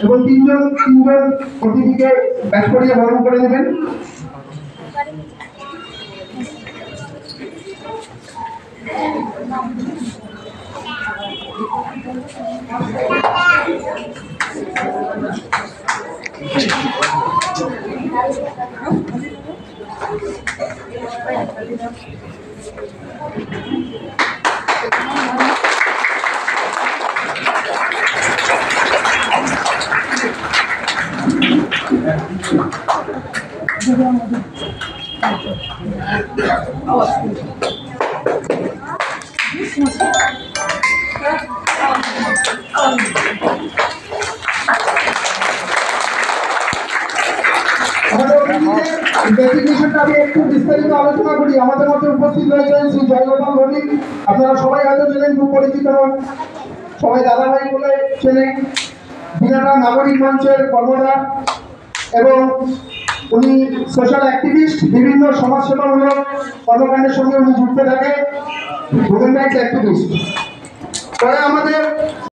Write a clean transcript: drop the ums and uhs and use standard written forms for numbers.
এবং তিনজন অতিথিকে ব্যাচ করিয়ে বরণ করে নেবেন। আমি একটু বিস্তারিত আলোচনা করি। আমাদের মধ্যে উপস্থিত রয়েছেন শ্রী জয়গোপাল ভৌমিক। আপনারা সবাই হয়তো চেনেন, খুব পরিচিত, সবাই দাদাভাই বলে চেনেন। দিনাটা নাগরিক মঞ্চের কর্মধার এবং উনি সোশ্যাল অ্যাক্টিভিস্ট, বিভিন্ন সমাজসেবামূলক কর্মকাণ্ডের সঙ্গে উনি যুক্ত থাকে, হিউম্যান রাইটস অ্যাক্টিভিস্ট। পরে আমাদের